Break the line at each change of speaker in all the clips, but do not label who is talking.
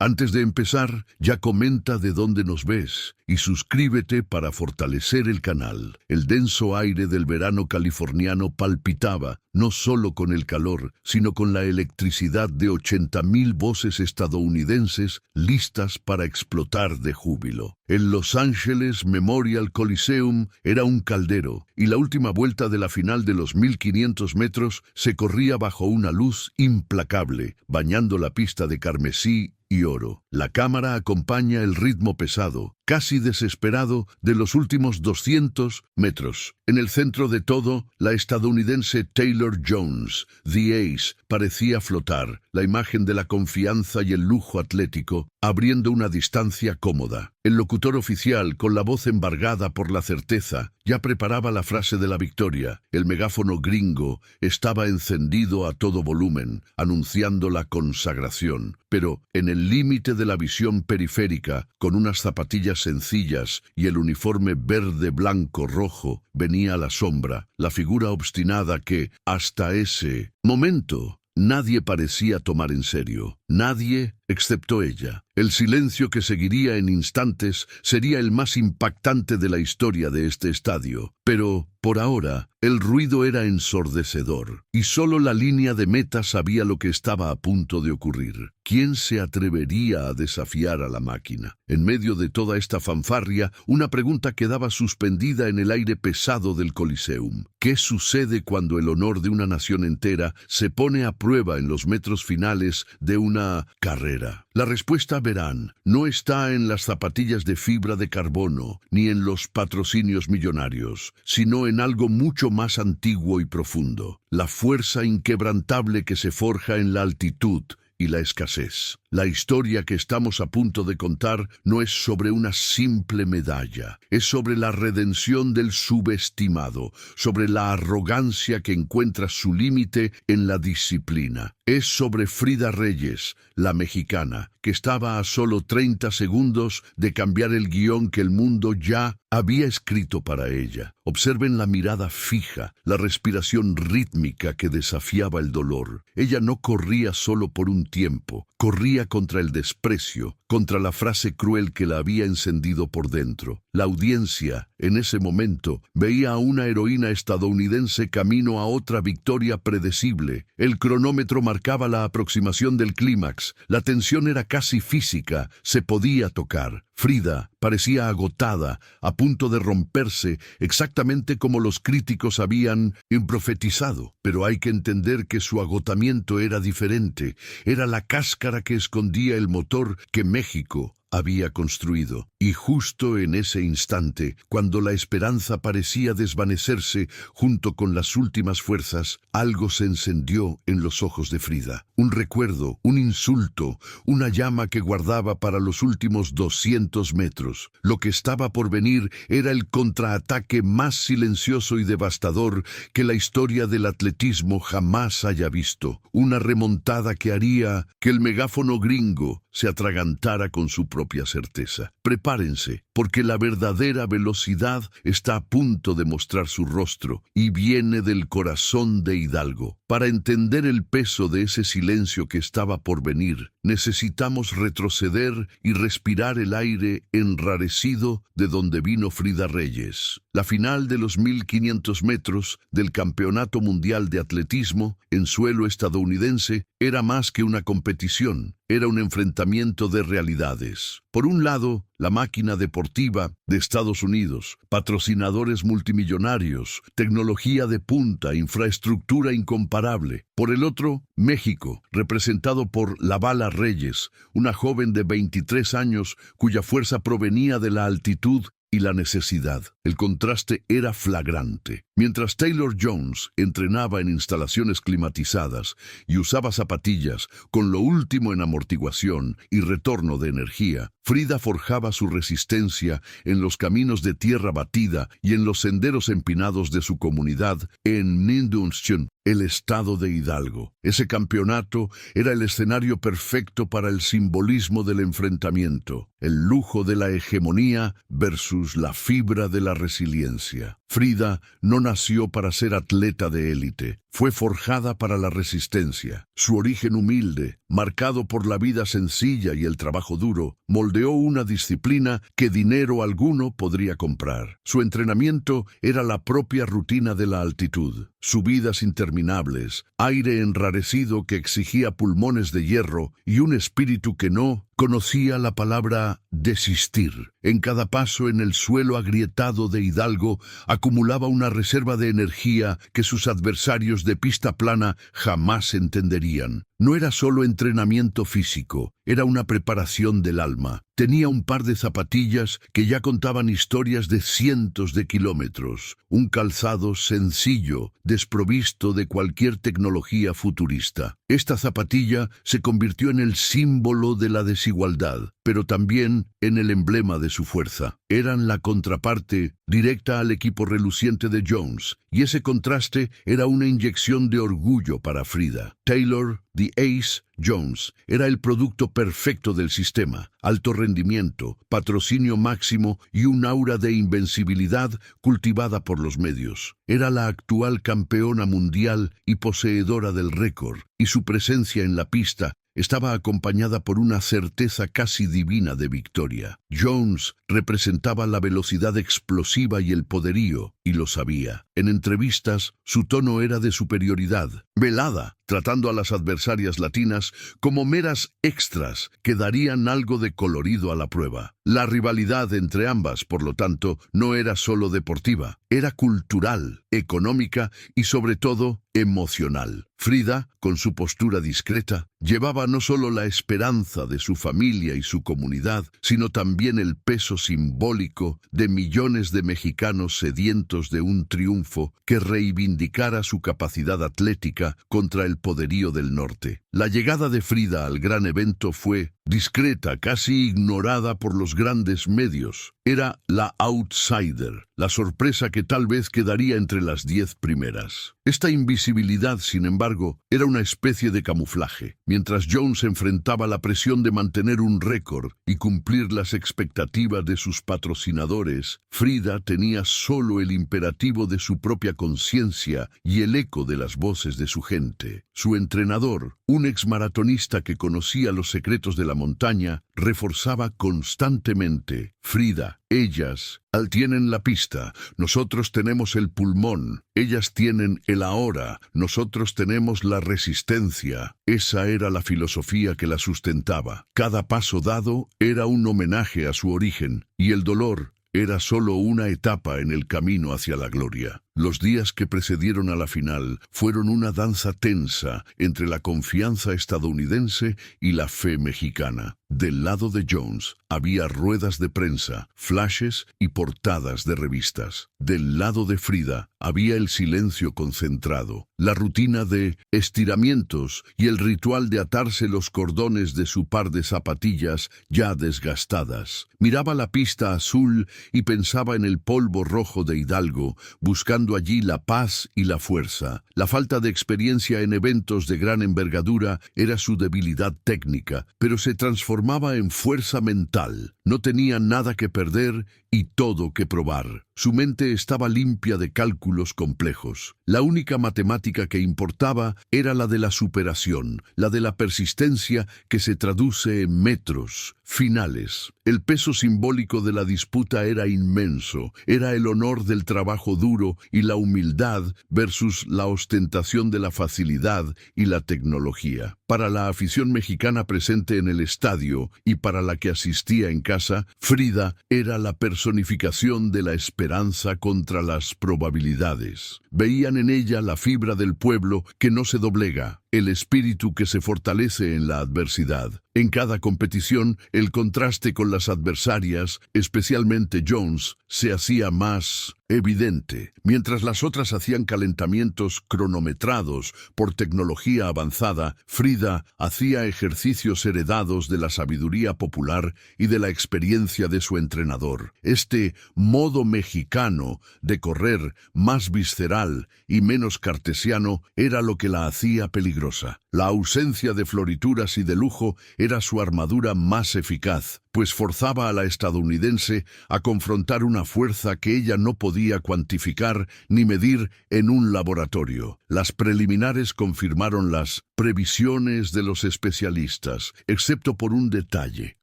Antes de empezar, ya comenta de dónde nos ves y suscríbete para fortalecer el canal. El denso aire del verano californiano palpitaba, no solo con el calor, sino con la electricidad de 80,000 voces estadounidenses listas para explotar de júbilo. El Los Angeles Memorial Coliseum era un caldero, y la última vuelta de la final de los 1500 metros se corría bajo una luz implacable, bañando la pista de carmesí y oro. La cámara acompaña el ritmo pesado, casi desesperado, de los últimos 200 metros. En el centro de todo, la estadounidense Taylor Jones, The Ace, parecía flotar, la imagen de la confianza y el lujo atlético, abriendo una distancia cómoda. El locutor oficial, con la voz embargada por la certeza, ya preparaba la frase de la victoria. El megáfono gringo estaba encendido a todo volumen, anunciando la consagración. Pero, en el límite de la visión periférica, con unas zapatillas sencillas y el uniforme verde, blanco, rojo, venía a la sombra, la figura obstinada que, hasta ese momento, nadie parecía tomar en serio. Nadie, excepto ella. El silencio que seguiría en instantes sería el más impactante de la historia de este estadio. Pero, por ahora, el ruido era ensordecedor, y solo la línea de meta sabía lo que estaba a punto de ocurrir. ¿Quién se atrevería a desafiar a la máquina? En medio de toda esta fanfarria, una pregunta quedaba suspendida en el aire pesado del Coliseum. ¿Qué sucede cuando el honor de una nación entera se pone a prueba en los metros finales de una carrera? La respuesta, verán, no está en las zapatillas de fibra de carbono, ni en los patrocinios millonarios, sino en algo mucho más antiguo y profundo: la fuerza inquebrantable que se forja en la altitud y la escasez. La historia que estamos a punto de contar no es sobre una simple medalla, es sobre la redención del subestimado, sobre la arrogancia que encuentra su límite en la disciplina. Es sobre Frida Reyes, la mexicana, que estaba a solo 30 segundos de cambiar el guión que el mundo ya había escrito para ella. Observen la mirada fija, la respiración rítmica que desafiaba el dolor. Ella no corría solo por un tiempo, corría contra el desprecio, contra la frase cruel que la había encendido por dentro. La audiencia, en ese momento, veía a una heroína estadounidense camino a otra victoria predecible. El cronómetro marcaba la aproximación del clímax. La tensión era casi física, se podía tocar. Frida parecía agotada, a punto de romperse, exactamente como los críticos habían profetizado. Pero hay que entender que su agotamiento era diferente. Era la cáscara que escondía el motor que México había construido. Y justo en ese instante, cuando la esperanza parecía desvanecerse junto con las últimas fuerzas, algo se encendió en los ojos de Frida. Un recuerdo, un insulto, una llama que guardaba para los últimos 200 metros. Lo que estaba por venir era el contraataque más silencioso y devastador que la historia del atletismo jamás haya visto. Una remontada que haría que el megáfono gringo se atragantara con su propia certeza. Prepárense, porque la verdadera velocidad está a punto de mostrar su rostro y viene del corazón de Hidalgo. Para entender el peso de ese silencio que estaba por venir, necesitamos retroceder y respirar el aire enrarecido de donde vino Frida Reyes. La final de los 1500 metros del Campeonato Mundial de Atletismo en suelo estadounidense era más que una competición, era un enfrentamiento de realidades. Por un lado, la máquina deportiva de Estados Unidos, patrocinadores multimillonarios, tecnología de punta, infraestructura incomparable. Por el otro, México, representado por Lavala Reyes, una joven de 23 años cuya fuerza provenía de la altitud y la necesidad. El contraste era flagrante. Mientras Taylor Jones entrenaba en instalaciones climatizadas y usaba zapatillas con lo último en amortiguación y retorno de energía, Frida forjaba su resistencia en los caminos de tierra batida y en los senderos empinados de su comunidad en Nindunstjön, el estado de Hidalgo. Ese campeonato era el escenario perfecto para el simbolismo del enfrentamiento, el lujo de la hegemonía versus la fibra de la resiliencia. Frida no nació para ser atleta de élite, fue forjada para la resistencia. Su origen humilde, marcado por la vida sencilla y el trabajo duro, moldeó una disciplina que dinero alguno podría comprar. Su entrenamiento era la propia rutina de la altitud. Subidas interminables, aire enrarecido que exigía pulmones de hierro y un espíritu que no conocía la palabra desistir. En cada paso en el suelo agrietado de Hidalgo acumulaba una reserva de energía que sus adversarios de pista plana jamás entenderían. No era solo entrenamiento físico, era una preparación del alma. Tenía un par de zapatillas que ya contaban historias de cientos de kilómetros, un calzado sencillo, desprovisto de cualquier tecnología futurista. Esta zapatilla se convirtió en el símbolo de la desigualdad, pero también en el emblema de su fuerza. Eran la contraparte directa al equipo reluciente de Jones, y ese contraste era una inyección de orgullo para Frida. Taylor, The Ace, Jones, era el producto perfecto del sistema: alto rendimiento, patrocinio máximo y un aura de invencibilidad cultivada por los medios. Era la actual campeona mundial y poseedora del récord, y su presencia en la pista estaba acompañada por una certeza casi divina de victoria. Jones representaba la velocidad explosiva y el poderío, y lo sabía. En entrevistas, su tono era de superioridad, velada, tratando a las adversarias latinas como meras extras que darían algo de colorido a la prueba. La rivalidad entre ambas, por lo tanto, no era solo deportiva, era cultural, económica y, sobre todo, emocional. Frida, con su postura discreta, llevaba no solo la esperanza de su familia y su comunidad, sino también el peso simbólico de millones de mexicanos sedientos de un triunfo que reivindicara su capacidad atlética contra el poderío del norte. La llegada de Frida al gran evento fue discreta, casi ignorada por los grandes medios. Era la outsider, la sorpresa que tal vez quedaría entre las 10 primeras. Esta invisibilidad, sin embargo, era una especie de camuflaje. Mientras Jones enfrentaba la presión de mantener un récord y cumplir las expectativas de sus patrocinadores, Frida tenía solo el imperativo de su propia conciencia y el eco de las voces de su gente. Su entrenador, un exmaratonista que conocía los secretos de la montaña, reforzaba constantemente: Frida, ellas tienen la pista, nosotros tenemos el pulmón, ellas tienen el ahora, nosotros tenemos la resistencia. Esa era la filosofía que la sustentaba. Cada paso dado era un homenaje a su origen, y el dolor era solo una etapa en el camino hacia la gloria. Los días que precedieron a la final fueron una danza tensa entre la confianza estadounidense y la fe mexicana. Del lado de Jones había ruedas de prensa, flashes y portadas de revistas. Del lado de Frida había el silencio concentrado, la rutina de estiramientos y el ritual de atarse los cordones de su par de zapatillas ya desgastadas. Miraba la pista azul y pensaba en el polvo rojo de Hidalgo, buscando allí la paz y la fuerza. La falta de experiencia en eventos de gran envergadura era su debilidad técnica, pero se transformaba en fuerza mental. No tenía nada que perder y todo que probar. Su mente estaba limpia de cálculos complejos. La única matemática que importaba era la de la superación, la de la persistencia que se traduce en metros finales. El peso simbólico de la disputa era inmenso. Era el honor del trabajo duro y la humildad versus la ostentación de la facilidad y la tecnología. Para la afición mexicana presente en el estadio y para la que asistía en casa, Frida era la personificación de la esperanza contra las probabilidades. Veían en ella la fibra del pueblo que no se doblega, el espíritu que se fortalece en la adversidad. En cada competición, el contraste con las adversarias, especialmente Jones, se hacía más evidente. Mientras las otras hacían calentamientos cronometrados por tecnología avanzada, Frida hacía ejercicios heredados de la sabiduría popular y de la experiencia de su entrenador. Este modo mexicano de correr, más visceral y menos cartesiano, era lo que la hacía peligrosa. La ausencia de florituras y de lujo era su armadura más eficaz, pues forzaba a la estadounidense a confrontar una fuerza que ella no podía cuantificar ni medir en un laboratorio. Las preliminares confirmaron las previsiones de los especialistas, excepto por un detalle.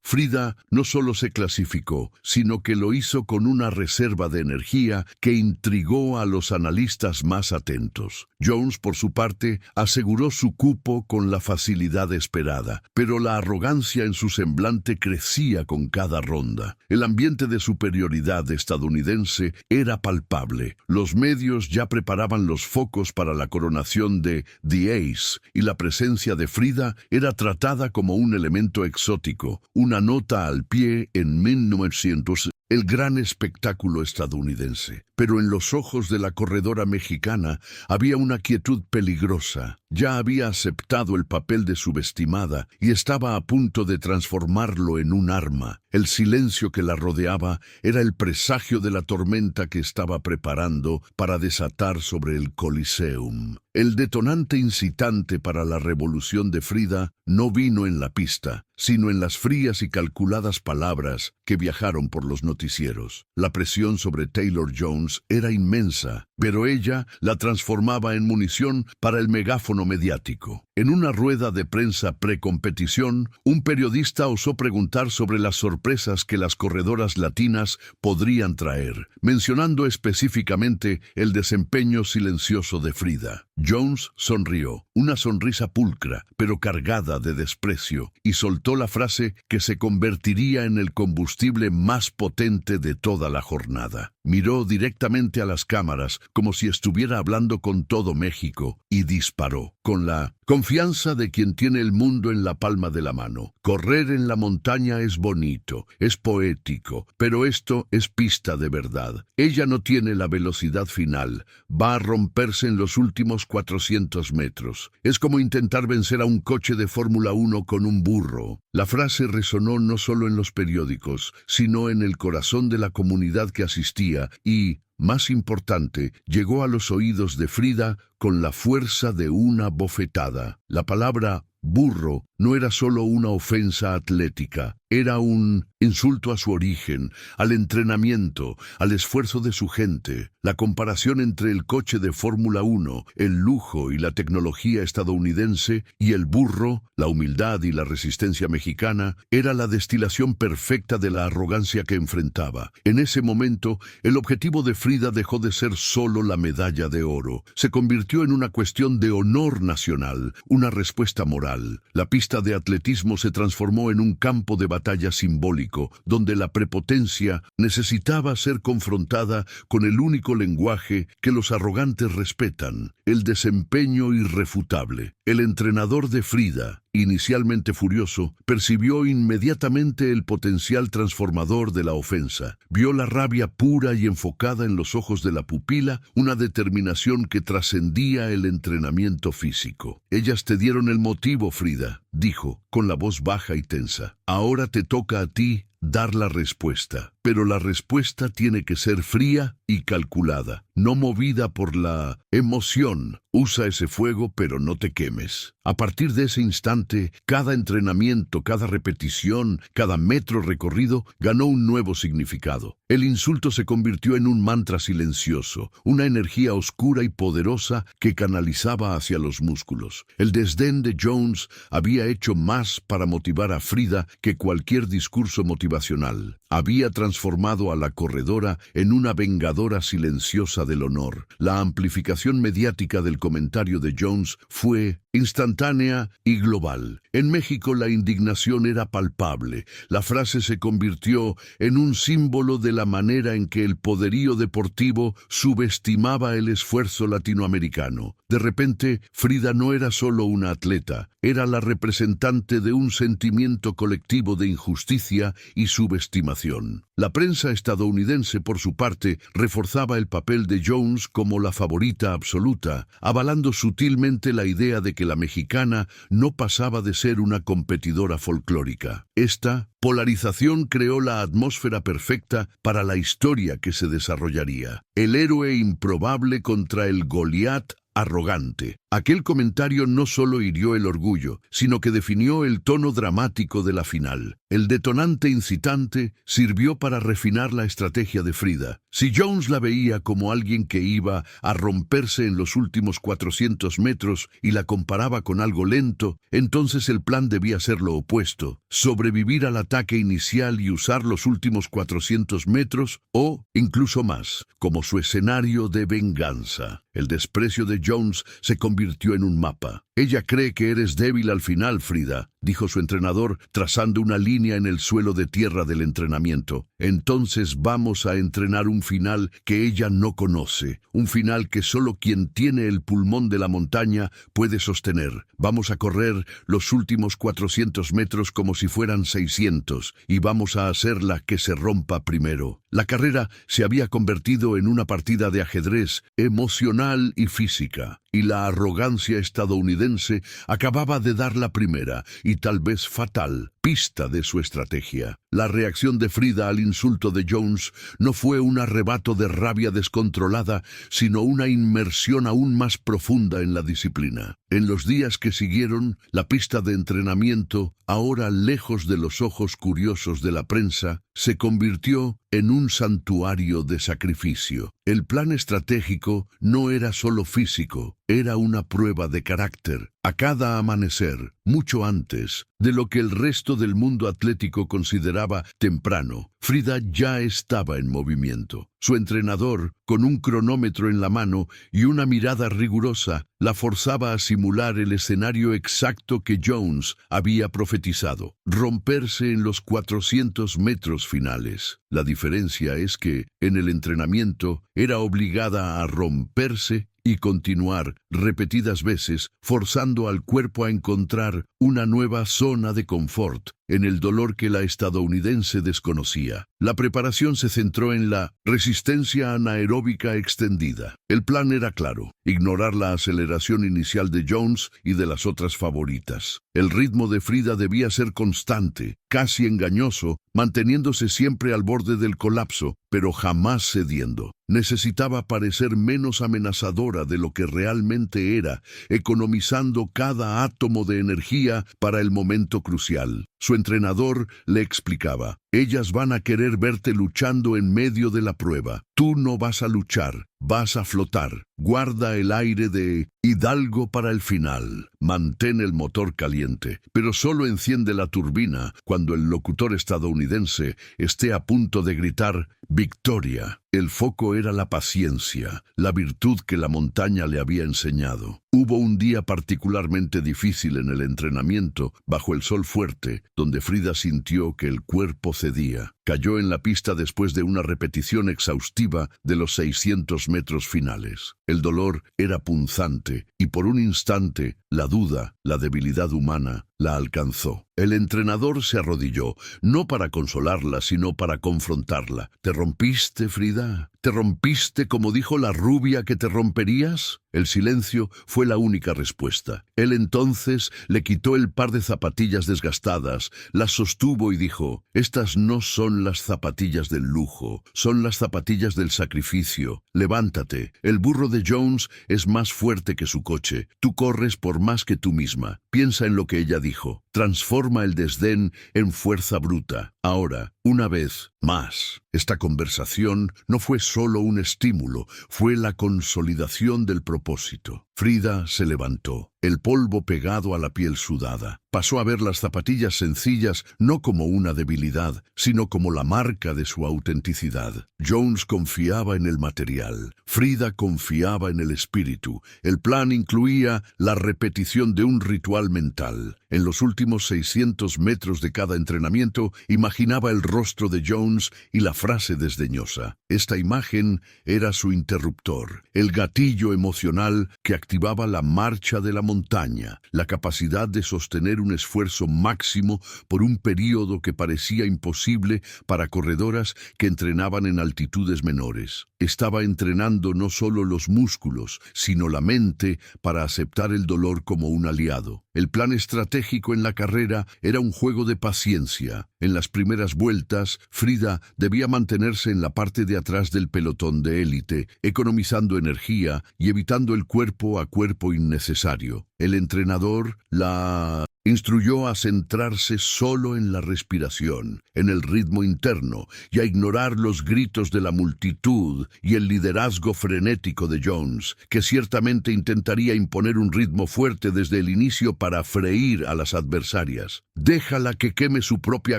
Frida no solo se clasificó, sino que lo hizo con una reserva de energía que intrigó a los analistas más atentos. Jones, por su parte, aseguró su cupo con la facilidad esperada, pero la arrogancia en su semblante crecía con cada ronda. El ambiente de superioridad estadounidense era palpable. Los medios ya preparaban los focos para la coronación de The Ace, y la presencia de Frida era tratada como un elemento exótico, una nota al pie en 1900. El gran espectáculo estadounidense. Pero en los ojos de la corredora mexicana había una quietud peligrosa. Ya había aceptado el papel de subestimada y estaba a punto de transformarlo en un arma. El silencio que la rodeaba era el presagio de la tormenta que estaba preparando para desatar sobre el Coliseum. El detonante incitante para la revolución de Frida no vino en la pista, sino en las frías y calculadas palabras que viajaron por los noticieros. La presión sobre Taylor Jones era inmensa, pero ella la transformaba en munición para el megáfono mediático. En una rueda de prensa precompetición, un periodista osó preguntar sobre las sorpresas que las corredoras latinas podrían traer, mencionando específicamente el desempeño silencioso de Frida. Jones sonrió, una sonrisa pulcra, pero cargada de desprecio, y soltó la frase que se convertiría en el combustible más potente de toda la jornada. Miró directamente a las cámaras, como si estuviera hablando con todo México, y disparó, con la confianza de quien tiene el mundo en la palma de la mano. Correr en la montaña es bonito, es poético, pero esto es pista de verdad. Ella no tiene la velocidad final, va a romperse en los últimos 400 metros. Es como intentar vencer a un coche de Fórmula 1 con un burro. La frase resonó no solo en los periódicos, sino en el corazón de la comunidad que asistía y, más importante, llegó a los oídos de Frida con la fuerza de una bofetada. La palabra burro no era solo una ofensa atlética, era un insulto a su origen, al entrenamiento, al esfuerzo de su gente. La comparación entre el coche de Fórmula 1, el lujo y la tecnología estadounidense, y el burro, la humildad y la resistencia mexicana, era la destilación perfecta de la arrogancia que enfrentaba. En ese momento, el objetivo de Frida dejó de ser solo la medalla de oro. Se convirtió en una cuestión de honor nacional, una respuesta moral. La pista de atletismo se transformó en un campo de batalla simbólico, donde la prepotencia necesitaba ser confrontada con el único lenguaje que los arrogantes respetan, el desempeño irrefutable. El entrenador de Frida, inicialmente furioso, percibió inmediatamente el potencial transformador de la ofensa. Vio la rabia pura y enfocada en los ojos de la pupila, una determinación que trascendía el entrenamiento físico. Ellas te dieron el motivo, Frida, dijo, con la voz baja y tensa. Ahora te toca a ti dar la respuesta, pero la respuesta tiene que ser fría y calculada, no movida por la emoción. Usa ese fuego, pero no te quemes. A partir de ese instante, cada entrenamiento, cada repetición, cada metro recorrido ganó un nuevo significado. El insulto se convirtió en un mantra silencioso, una energía oscura y poderosa que canalizaba hacia los músculos. El desdén de Jones había hecho más para motivar a Frida que cualquier discurso motivacional. Había transformado a la corredora en una vengadora silenciosa del honor. La amplificación mediática del comentario de Jones fue instantánea y global. En México la indignación era palpable. La frase se convirtió en un símbolo de la manera en que el poderío deportivo subestimaba el esfuerzo latinoamericano. De repente, Frida no era solo una atleta, era la representante de un sentimiento colectivo de injusticia y subestimación. La prensa estadounidense, por su parte, reforzaba el papel de Jones como la favorita absoluta, avalando sutilmente la idea de que la mexicana no pasaba de ser una competidora folclórica. Esta polarización creó la atmósfera perfecta para la historia que se desarrollaría. El héroe improbable contra el Goliat arrogante. Aquel comentario no solo hirió el orgullo, sino que definió el tono dramático de la final. El detonante incitante sirvió para refinar la estrategia de Frida. Si Jones la veía como alguien que iba a romperse en los últimos 400 metros y la comparaba con algo lento, entonces el plan debía ser lo opuesto: sobrevivir al ataque inicial y usar los últimos 400 metros, o incluso más, como su escenario de venganza. El desprecio de Jones se convirtió en un mapa. «Ella cree que eres débil al final, Frida», dijo su entrenador, trazando una línea en el suelo de tierra del entrenamiento. «Entonces vamos a entrenar un final que ella no conoce, un final que solo quien tiene el pulmón de la montaña puede sostener. Vamos a correr los últimos 400 metros como si fueran 600, y vamos a hacerla que se rompa primero». La carrera se había convertido en una partida de ajedrez emocional y física, y la arrogancia estadounidense acababa de dar la primera, y tal vez fatal, pista de su estrategia. La reacción de Frida al insulto de Jones no fue un arrebato de rabia descontrolada, sino una inmersión aún más profunda en la disciplina. En los días que siguieron, la pista de entrenamiento, ahora lejos de los ojos curiosos de la prensa, se convirtió en un santuario de sacrificio. El plan estratégico no era solo físico, era una prueba de carácter. A cada amanecer, mucho antes de lo que el resto del mundo atlético consideraba temprano, Frida ya estaba en movimiento. Su entrenador, con un cronómetro en la mano y una mirada rigurosa, la forzaba a simular el escenario exacto que Jones había profetizado: romperse en los 400 metros finales. La diferencia es que, en el entrenamiento, era obligada a romperse y continuar repetidas veces, forzando al cuerpo a encontrar una nueva zona de confort en el dolor que la estadounidense desconocía. La preparación se centró en la resistencia anaeróbica extendida. El plan era claro: ignorar la aceleración inicial de Jones y de las otras favoritas. El ritmo de Frida debía ser constante, casi engañoso, manteniéndose siempre al borde del colapso, pero jamás cediendo. Necesitaba parecer menos amenazadora de lo que realmente era, economizando cada átomo de energía para el momento crucial. Su entrenador le explicaba: ellas van a querer verte luchando en medio de la prueba. Tú no vas a luchar, vas a flotar. Guarda el aire de hidalgo para el final. Mantén el motor caliente, pero solo enciende la turbina cuando el locutor estadounidense esté a punto de gritar «victoria». El foco era la paciencia, la virtud que la montaña le había enseñado. Hubo un día particularmente difícil en el entrenamiento, bajo el sol fuerte, donde Frida sintió que el cuerpo cedía. Cayó en la pista después de una repetición exhaustiva de los 600 metros finales. El dolor era punzante, y por un instante, la duda, la debilidad humana, la alcanzó. El entrenador se arrodilló, no para consolarla, sino para confrontarla. «¿Te rompiste, Frida? ¿Te rompiste como dijo la rubia que te romperías?» El silencio fue la única respuesta. Él entonces le quitó el par de zapatillas desgastadas, las sostuvo y dijo: «Estas no son las zapatillas del lujo, son las zapatillas del sacrificio. Levántate, el burro de Jones es más fuerte que su coche. Tú corres por más que tú misma». Piensa en lo que ella dijo: transforma el desdén en fuerza bruta. Ahora, una vez más, esta conversación no fue solo un estímulo, fue la consolidación del propósito. Frida se levantó, el polvo pegado a la piel sudada. Pasó a ver las zapatillas sencillas no como una debilidad, sino como la marca de su autenticidad. Jones confiaba en el material, Frida confiaba en el espíritu. El plan incluía la repetición de un ritual mental. En los últimos 600 metros de cada entrenamiento, imaginaba el rostro de Jones y la frase desdeñosa. Esta imagen era su interruptor, el gatillo emocional que activaba la marcha de la montaña, la capacidad de sostener un esfuerzo máximo por un período que parecía imposible para corredoras que entrenaban en altitudes menores. Estaba entrenando no solo los músculos, sino la mente para aceptar el dolor como un aliado. El plan estratégico en la carrera era un juego de paciencia. En las primeras vueltas, Frida debía mantenerse en la parte de atrás del pelotón de élite, economizando energía y evitando el cuerpo a cuerpo innecesario. El entrenador la instruyó a centrarse solo en la respiración, en el ritmo interno, y a ignorar los gritos de la multitud y el liderazgo frenético de Jones, que ciertamente intentaría imponer un ritmo fuerte desde el inicio para freír a las adversarias. «Déjala que queme su propia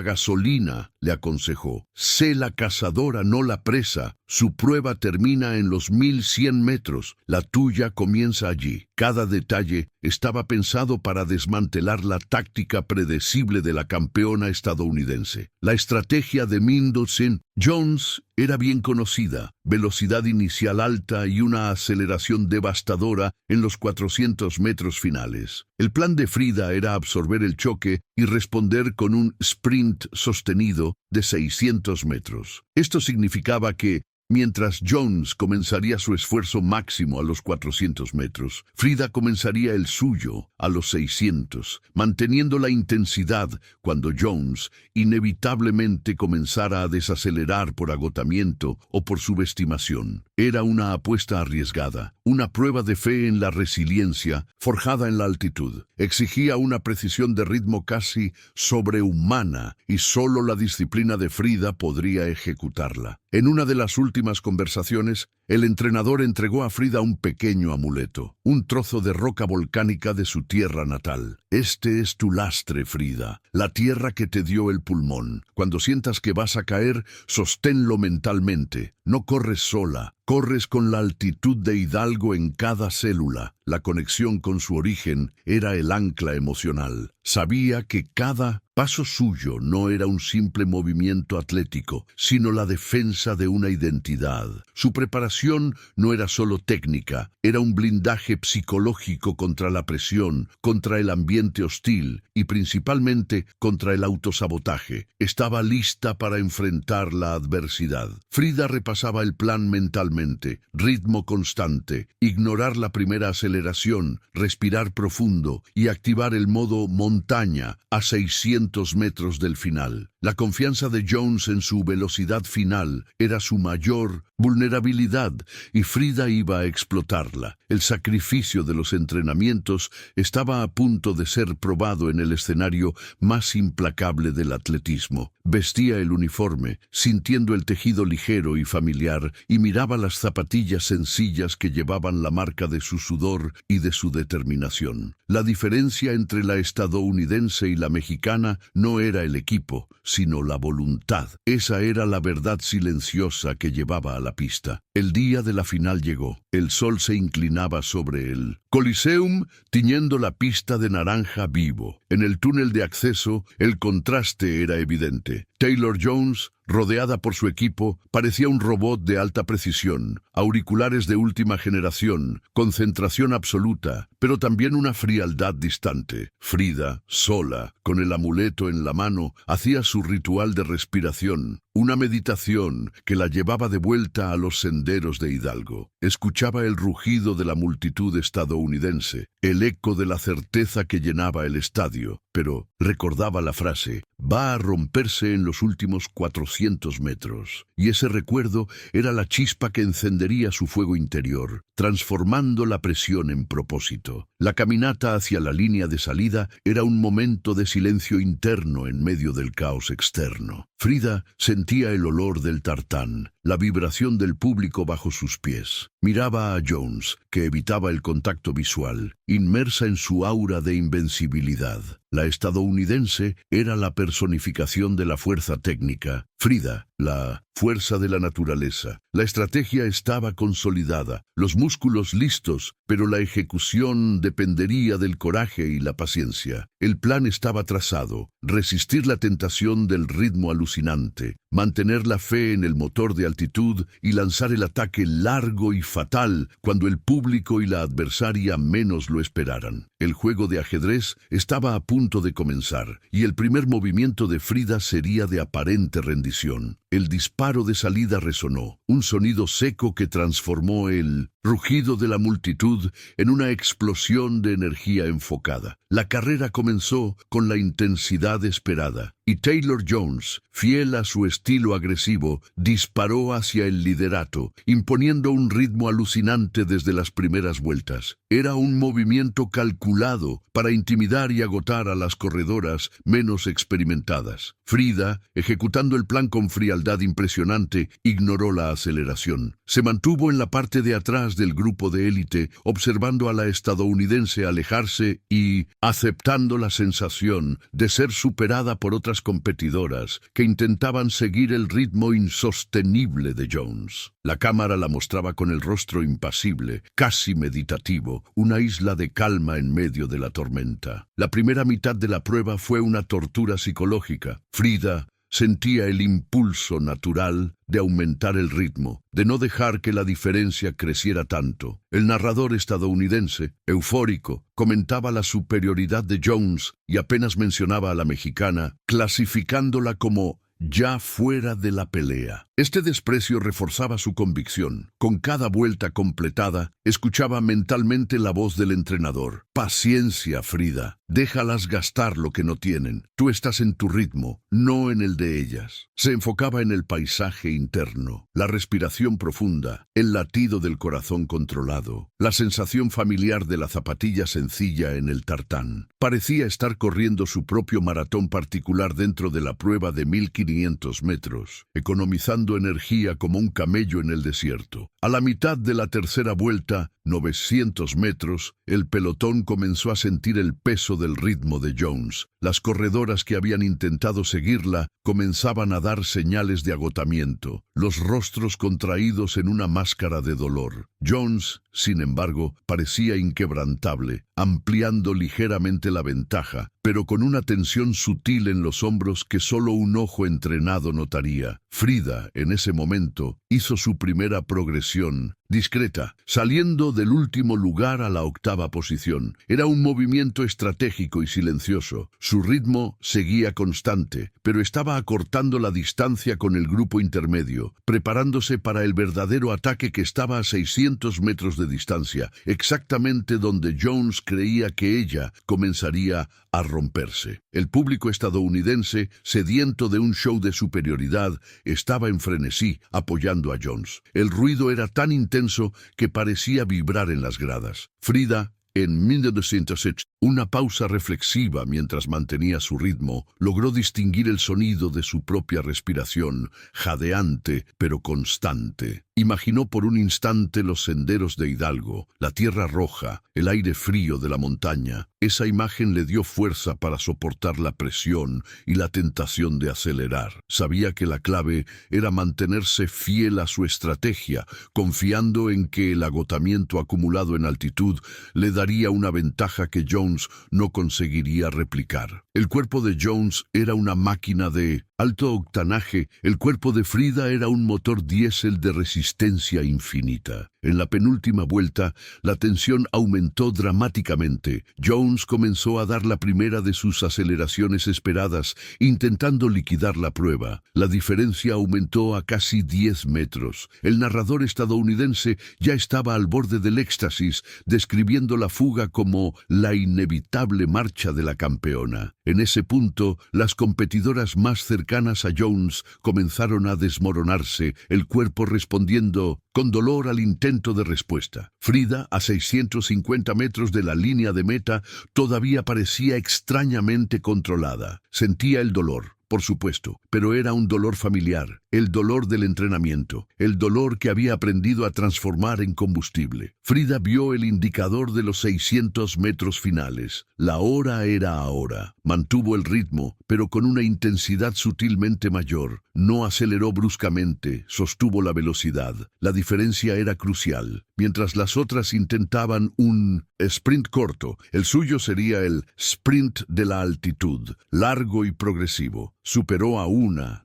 gasolina», le aconsejó. «Sé la cazadora, no la presa. Su prueba termina en los 1100 metros. La tuya comienza allí». Cada detalle estaba pensado para desmantelar la táctica predecible de la campeona estadounidense. La estrategia de Mendelssohn Jones era bien conocida: velocidad inicial alta y una aceleración devastadora en los 400 metros finales. El plan de Frida era absorber el choque y responder con un sprint sostenido de 600 metros. Esto significaba que, mientras Jones comenzaría su esfuerzo máximo a los 400 metros, Frida comenzaría el suyo a los 600, manteniendo la intensidad cuando Jones inevitablemente comenzara a desacelerar por agotamiento o por subestimación. Era una apuesta arriesgada, una prueba de fe en la resiliencia forjada en la altitud. Exigía una precisión de ritmo casi sobrehumana y solo la disciplina de Frida podría ejecutarla. En una de las últimas conversaciones, el entrenador entregó a Frida un pequeño amuleto, un trozo de roca volcánica de su tierra natal. «Este es tu lastre, Frida, la tierra que te dio el pulmón. Cuando sientas que vas a caer, sosténlo mentalmente. No corres sola, corres con la altitud de Hidalgo en cada célula». La conexión con su origen era el ancla emocional. Sabía que cada paso suyo no era un simple movimiento atlético, sino la defensa de una identidad. Su preparación no era solo técnica, era un blindaje psicológico contra la presión, contra el ambiente hostil y principalmente contra el autosabotaje. Estaba lista para enfrentar la adversidad. Frida repasaba el plan mentalmente: ritmo constante, ignorar la primera aceleración, respirar profundo y activar el modo montaña a 600 metros del final. La confianza de Jones en su velocidad final era su mayor vulnerabilidad y Frida iba a explotarla. El sacrificio de los entrenamientos estaba a punto de ser probado en el escenario más implacable del atletismo. Vestía el uniforme, sintiendo el tejido ligero y familiar, y miraba las zapatillas sencillas que llevaban la marca de su sudor y de su determinación. La diferencia entre la estadounidense y la mexicana no era el equipo, sino la voluntad. Esa era la verdad silenciosa que llevaba a la pista. El día de la final llegó. El sol se inclinaba sobre el Coliseum, tiñendo la pista de naranja vivo. En el túnel de acceso, el contraste era evidente. Taylor Jones, rodeada por su equipo, parecía un robot de alta precisión, auriculares de última generación, concentración absoluta, pero también una frialdad distante. Frida, sola, con el amuleto en la mano, hacía su ritual de respiración, una meditación que la llevaba de vuelta a los senderos de Hidalgo. Escuchaba el rugido de la multitud estadounidense, el eco de la certeza que llenaba el estadio, pero recordaba la frase: «Va a romperse en los últimos 400 metros». Y ese recuerdo era la chispa que encendería su fuego interior, transformando la presión en propósito. La caminata hacia la línea de salida era un momento de silencio interno en medio del caos externo. Frida sentía el olor del tartán, la vibración del público bajo sus pies. Miraba a Jones, que evitaba el contacto visual, inmersa en su aura de invencibilidad. La estadounidense era la personificación de la fuerza técnica, Frida, la fuerza de la naturaleza. La estrategia estaba consolidada, los músculos listos, pero la ejecución dependería del coraje y la paciencia. El plan estaba trazado: resistir la tentación del ritmo alucinante, mantener la fe en el motor de altitud y lanzar el ataque largo y fatal cuando el público y la adversaria menos lo esperaran. El juego de ajedrez estaba a punto de comenzar, y el primer movimiento de Frida sería de aparente rendición. El disparo de salida resonó, un sonido seco que transformó el rugido de la multitud en una explosión de energía enfocada. La carrera comenzó con la intensidad esperada, y Taylor Jones, fiel a su estilo agresivo, disparó hacia el liderato, imponiendo un ritmo alucinante desde las primeras vueltas. Era un movimiento calculado para intimidar y agotar a las corredoras menos experimentadas. Frida, ejecutando el plan con frialdad impresionante, ignoró la aceleración. Se mantuvo en la parte de atrás del grupo de élite, observando a la estadounidense alejarse y aceptando la sensación de ser superada por otras competidoras que intentaban seguir el ritmo insostenible de Jones. La cámara la mostraba con el rostro impasible, casi meditativo, una isla de calma en medio de la tormenta. La primera mitad de la prueba fue una tortura psicológica. Frida sentía el impulso natural de aumentar el ritmo, de no dejar que la diferencia creciera tanto. El narrador estadounidense, eufórico, comentaba la superioridad de Jones y apenas mencionaba a la mexicana, clasificándola como ya fuera de la pelea. Este desprecio reforzaba su convicción. Con cada vuelta completada, escuchaba mentalmente la voz del entrenador. Paciencia, Frida. Déjalas gastar lo que no tienen. Tú estás en tu ritmo, no en el de ellas. Se enfocaba en el paisaje interno, la respiración profunda, el latido del corazón controlado, la sensación familiar de la zapatilla sencilla en el tartán. Parecía estar corriendo su propio maratón particular dentro de la prueba de 1500 metros, economizando energía como un camello en el desierto. A la mitad de la tercera vuelta, 900 metros, el pelotón comenzó a sentir el peso del ritmo de Jones. Las corredoras que habían intentado seguirla comenzaban a dar señales de agotamiento, los rostros contraídos en una máscara de dolor. Jones, sin embargo, parecía inquebrantable, ampliando ligeramente la ventaja, pero con una tensión sutil en los hombros que solo un ojo entrenado notaría. Frida, en ese momento, hizo su primera progresión, discreta, saliendo del último lugar a la octava posición. Era un movimiento estratégico y silencioso. Su ritmo seguía constante, pero estaba acortando la distancia con el grupo intermedio, preparándose para el verdadero ataque que estaba a 600 metros de distancia, exactamente donde Jones creía que ella comenzaría a romperse. El público estadounidense, sediento de un show de superioridad, estaba en frenesí, apoyando a Jones. El ruido era tan intenso que parecía vibrar en las gradas. Frida, en 1906, una pausa reflexiva mientras mantenía su ritmo, logró distinguir el sonido de su propia respiración, jadeante pero constante. Imaginó por un instante los senderos de Hidalgo, la tierra roja, el aire frío de la montaña. Esa imagen le dio fuerza para soportar la presión y la tentación de acelerar. Sabía que la clave era mantenerse fiel a su estrategia, confiando en que el agotamiento acumulado en altitud le daría una ventaja que Jones no conseguiría replicar. El cuerpo de Jones era una máquina de alto octanaje, el cuerpo de Frida era un motor diésel de resistencia infinita. En la penúltima vuelta, la tensión aumentó dramáticamente. Jones comenzó a dar la primera de sus aceleraciones esperadas, intentando liquidar la prueba. La diferencia aumentó a casi 10 metros. El narrador estadounidense ya estaba al borde del éxtasis, describiendo la fuga como la inevitable marcha de la campeona. En ese punto, las competidoras más cercanas a Jones comenzaron a desmoronarse, el cuerpo respondiendo con dolor al intento de respuesta. Frida, a 650 metros de la línea de meta, todavía parecía extrañamente controlada. Sentía el dolor, por supuesto, pero era un dolor familiar, el dolor del entrenamiento, el dolor que había aprendido a transformar en combustible. Frida vio el indicador de los 600 metros finales. La hora era ahora. Mantuvo el ritmo, pero con una intensidad sutilmente mayor. No aceleró bruscamente, sostuvo la velocidad. La diferencia era crucial. Mientras las otras intentaban un sprint corto, el suyo sería el sprint de la altitud, largo y progresivo. Superó a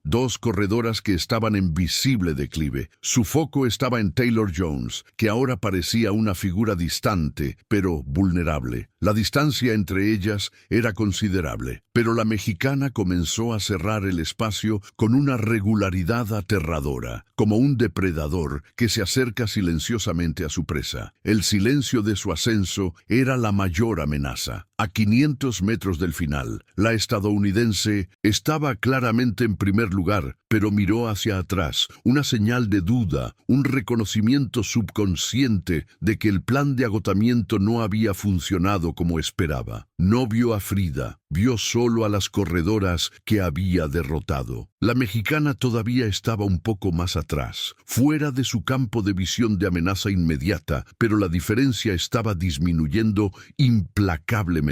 dos corredoras que estaban en visible declive. Su foco estaba en Taylor Jones, que ahora parecía una figura distante, pero vulnerable. La distancia entre ellas era considerable, pero la mexicana comenzó a cerrar el espacio con una regularidad aterradora, como un depredador que se acerca silenciosamente a su presa. El silencio de su ascenso era la mayor amenaza. A 500 metros del final, la estadounidense estaba claramente en primer lugar, pero miró hacia atrás, una señal de duda, un reconocimiento subconsciente de que el plan de agotamiento no había funcionado como esperaba. No vio a Frida, vio solo a las corredoras que había derrotado. La mexicana todavía estaba un poco más atrás, fuera de su campo de visión de amenaza inmediata, pero la diferencia estaba disminuyendo implacablemente.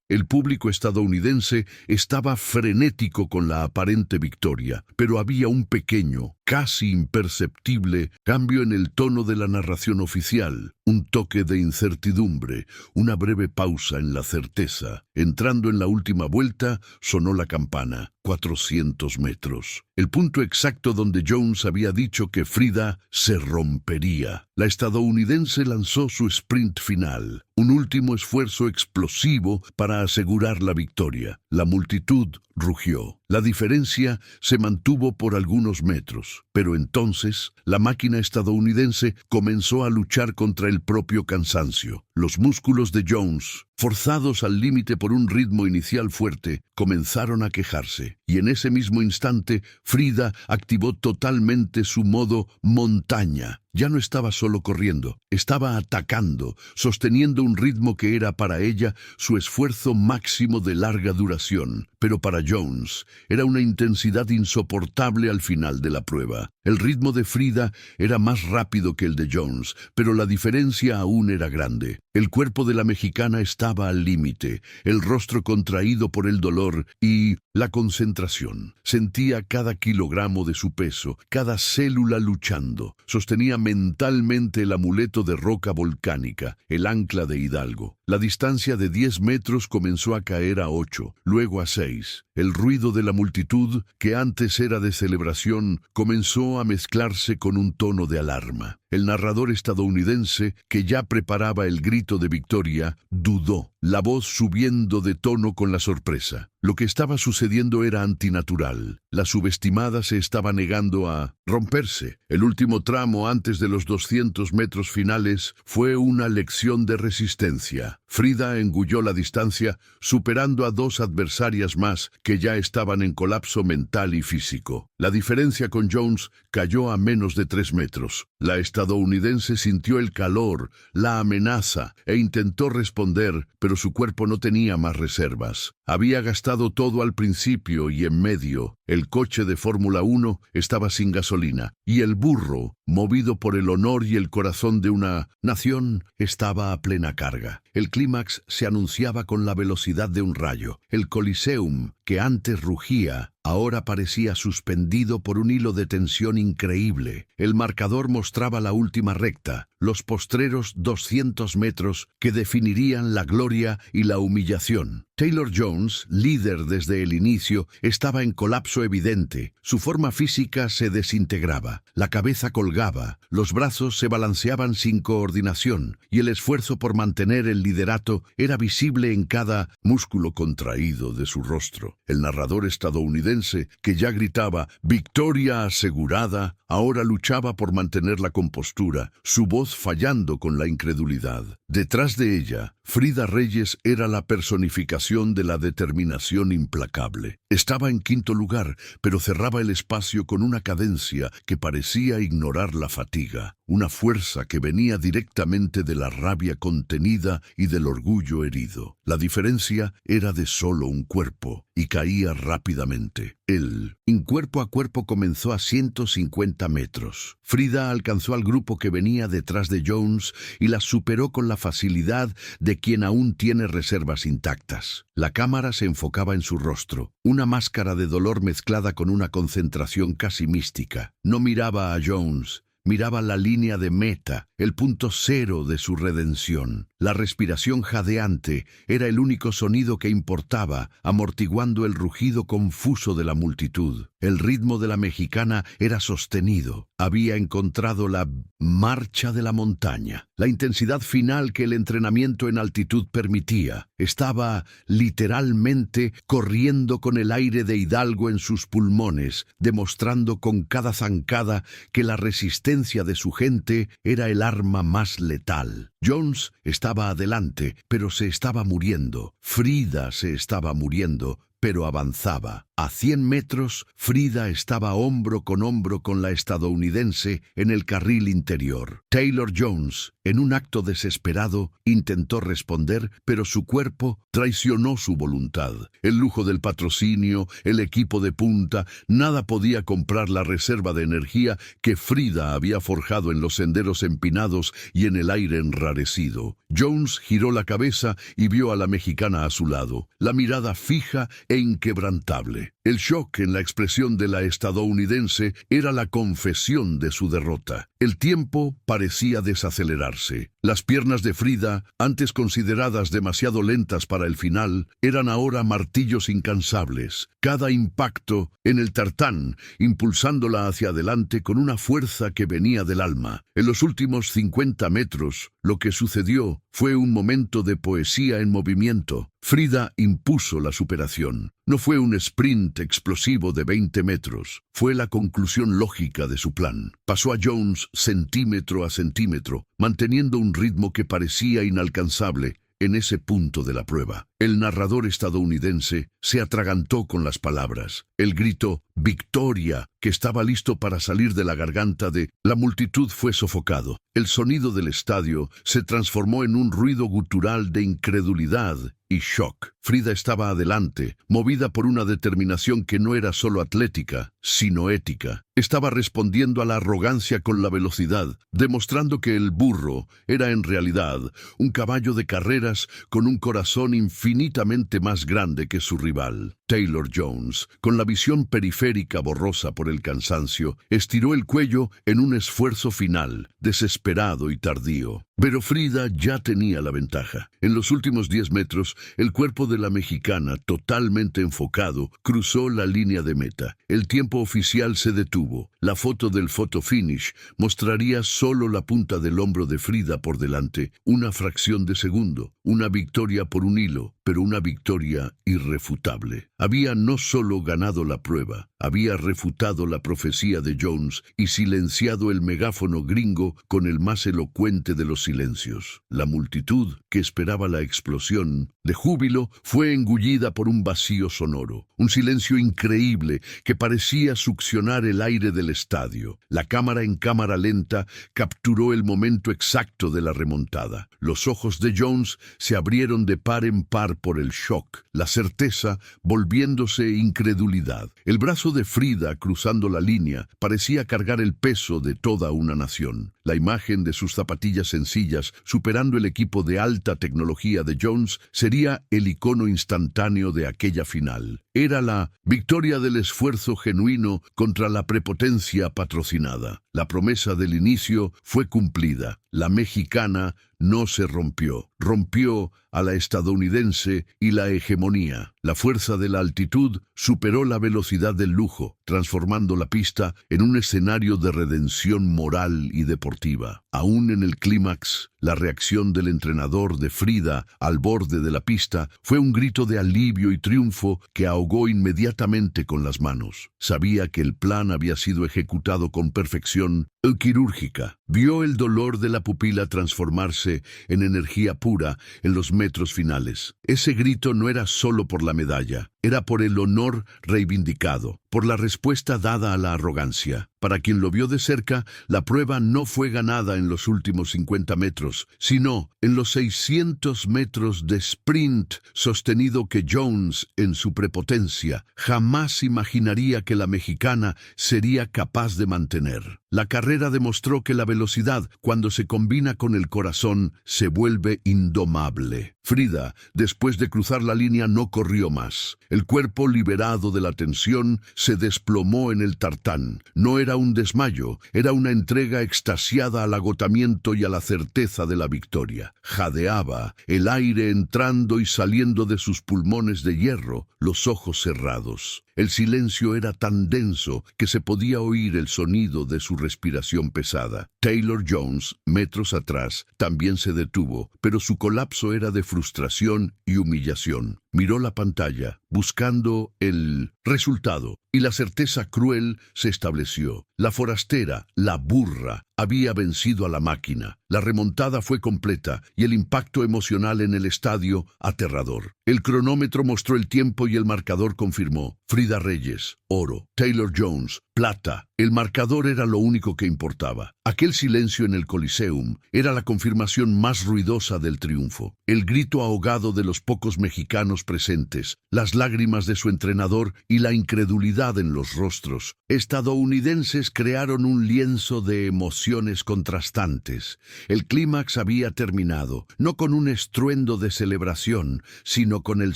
El público estadounidense estaba frenético con la aparente victoria, pero había un pequeño, casi imperceptible, cambio en el tono de la narración oficial, un toque de incertidumbre, una breve pausa en la certeza. Entrando en la última vuelta, sonó la campana. 400 metros. El punto exacto donde Jones había dicho que Frida se rompería. La estadounidense lanzó su sprint final, un último esfuerzo explosivo para asegurar la victoria. La multitud rugió. La diferencia se mantuvo por algunos metros, pero entonces la máquina estadounidense comenzó a luchar contra el propio cansancio. Los músculos de Jones, forzados al límite por un ritmo inicial fuerte, comenzaron a quejarse, y en ese mismo instante Frida activó totalmente su modo montaña. Ya no estaba solo corriendo, estaba atacando, sosteniendo un ritmo que era para ella su esfuerzo máximo de larga duración. Pero para Jones era una intensidad insoportable al final de la prueba. El ritmo de Frida era más rápido que el de Jones, pero la diferencia aún era grande. El cuerpo de la mexicana estaba al límite, el rostro contraído por el dolor y la concentración. Sentía cada kilogramo de su peso, cada célula luchando. Sostenía mentalmente el amuleto de roca volcánica, el ancla de Hidalgo. La distancia de 10 metros comenzó a caer a 8, luego a 6. El ruido de la multitud, que antes era de celebración, comenzó a mezclarse con un tono de alarma. El narrador estadounidense, que ya preparaba el grito de victoria, dudó, la voz subiendo de tono con la sorpresa. Lo que estaba sucediendo era antinatural. La subestimada se estaba negando a romperse. El último tramo antes de los 200 metros finales fue una lección de resistencia. Frida engulló la distancia, superando a 2 adversarias más que ya estaban en colapso mental y físico. La diferencia con Jones cayó a menos de 3 metros. La estadounidense sintió el calor, la amenaza, e intentó responder, pero su cuerpo no tenía más reservas. Había gastado todo al principio y en medio. El coche de Fórmula 1 estaba sin gasolina, y el burro, movido por el honor y el corazón de una nación, estaba a plena carga. El clímax se anunciaba con la velocidad de un rayo. El Coliseum, que antes rugía, ahora parecía suspendido por un hilo de tensión increíble. El marcador mostraba la última recta, los postreros 200 metros que definirían la gloria y la humillación. Taylor Jones, líder desde el inicio, estaba en colapso evidente. Su forma física se desintegraba, la cabeza colgaba, los brazos se balanceaban sin coordinación, y el esfuerzo por mantener el liderato era visible en cada músculo contraído de su rostro. El narrador estadounidense, que ya gritaba «victoria asegurada», ahora luchaba por mantener la compostura, su voz fallando con la incredulidad. Detrás de ella, Frida Reyes era la personificación de la determinación implacable. Estaba en quinto lugar, pero cerraba el espacio con una cadencia que parecía ignorar la fatiga, una fuerza que venía directamente de la rabia contenida y del orgullo herido. La diferencia era de solo un cuerpo, y caía rápidamente. El cuerpo a cuerpo comenzó a 150 metros. Frida alcanzó al grupo que venía detrás de Jones y la superó con la facilidad de quien aún tiene reservas intactas. La cámara se enfocaba en su rostro, una máscara de dolor mezclada con una concentración casi mística. No miraba a Jones, miraba la línea de meta, el punto cero de su redención. La respiración jadeante era el único sonido que importaba, amortiguando el rugido confuso de la multitud. El ritmo de la mexicana era sostenido. Había encontrado la marcha de la montaña, la intensidad final que el entrenamiento en altitud permitía. Estaba literalmente corriendo con el aire de Hidalgo en sus pulmones, demostrando con cada zancada que la resistencia de su gente era el arma más letal. Jones estaba adelante, pero se estaba muriendo. Frida se estaba muriendo, pero avanzaba. A 100 metros, Frida estaba hombro con la estadounidense en el carril interior. Taylor Jones, en un acto desesperado, intentó responder, pero su cuerpo traicionó su voluntad. El lujo del patrocinio, el equipo de punta, nada podía comprar la reserva de energía que Frida había forjado en los senderos empinados y en el aire enrarecido. Jones giró la cabeza y vio a la mexicana a su lado, la mirada fija e inquebrantable. El shock en la expresión de la estadounidense era la confesión de su derrota. El tiempo parecía desacelerarse. Las piernas de Frida, antes consideradas demasiado lentas para el final, eran ahora martillos incansables. Cada impacto en el tartán, impulsándola hacia adelante con una fuerza que venía del alma. En los últimos 50 metros, lo que sucedió fue un momento de poesía en movimiento. Frida impuso la superación. No fue un sprint explosivo de 20 metros. Fue la conclusión lógica de su plan. Pasó a Jones centímetro a centímetro, manteniendo un ritmo que parecía inalcanzable en ese punto de la prueba. El narrador estadounidense se atragantó con las palabras. El grito «Victoria», que estaba listo para salir de la garganta de la multitud, fue sofocado. El sonido del estadio se transformó en un ruido gutural de incredulidad y shock. Frida estaba adelante, movida por una determinación que no era solo atlética, sino ética. Estaba respondiendo a la arrogancia con la velocidad, demostrando que el burro era en realidad un caballo de carreras con un corazón infinitamente más grande que su rival. Taylor Jones, con la visión periférica borrosa por el cansancio, estiró el cuello en un esfuerzo final, desesperado y tardío. Pero Frida ya tenía la ventaja. En los últimos 10 metros, el cuerpo de la mexicana, totalmente enfocado, cruzó la línea de meta. El tiempo oficial se detuvo. La foto del photo finish mostraría solo la punta del hombro de Frida por delante, una fracción de segundo, una victoria por un hilo, pero una victoria irrefutable. Había no solo ganado la prueba, había refutado la profecía de Jones y silenciado el megáfono gringo con el más elocuente de los silencios. La multitud, que esperaba la explosión de júbilo, fue engullida por un vacío sonoro, un silencio increíble que parecía succionar el aire del estadio. La cámara en cámara lenta capturó el momento exacto de la remontada. Los ojos de Jones se abrieron de par en par por el shock, la certeza volviéndose incredulidad. El brazo de Frida cruzando la línea parecía cargar el peso de toda una nación. La imagen de sus zapatillas sencillas superando el equipo de alta tecnología de Jones sería el icono instantáneo de aquella final. Era la victoria del esfuerzo genuino contra la prepotencia patrocinada. La promesa del inicio fue cumplida. La mexicana no se rompió. Rompió a la estadounidense y la hegemonía. La fuerza de la altitud superó la velocidad del lujo, transformando la pista en un escenario de redención moral y deportiva. Aún en el clímax, la reacción del entrenador de Frida al borde de la pista fue un grito de alivio y triunfo que ahogó inmediatamente con las manos. Sabía que el plan había sido ejecutado con perfección quirúrgica. Vio el dolor de la pupila transformarse en energía pura en los metros finales. Ese grito no era solo por la medalla, era por el honor reivindicado, por la respuesta dada a la arrogancia. Para quien lo vio de cerca, la prueba no fue ganada en los últimos 50 metros, sino en los 600 metros de sprint sostenido que Jones, en su prepotencia, jamás imaginaría que la mexicana sería capaz de mantener. La carrera demostró que la velocidad, cuando se combina con el corazón, se vuelve indomable. Frida, después de cruzar la línea, no corrió más. El cuerpo liberado de la tensión se desplomó en el tartán. No era era un desmayo, era una entrega extasiada al agotamiento y a la certeza de la victoria. Jadeaba, el aire entrando y saliendo de sus pulmones de hierro, los ojos cerrados. El silencio era tan denso que se podía oír el sonido de su respiración pesada. Taylor Jones, metros atrás, también se detuvo, pero su colapso era de frustración y humillación. Miró la pantalla, buscando el resultado, y la certeza cruel se estableció. La forastera, la burra, había vencido a la máquina. La remontada fue completa y el impacto emocional en el estadio aterrador. El cronómetro mostró el tiempo y el marcador confirmó. Frida Reyes, oro. Taylor Jones, plata. El marcador era lo único que importaba. Aquel silencio en el Coliseum era la confirmación más ruidosa del triunfo. El grito ahogado de los pocos mexicanos presentes, las lágrimas de su entrenador y la incredulidad en los rostros estadounidenses crearon un lienzo de emociones contrastantes. El clímax había terminado, no con un estruendo de celebración, sino con el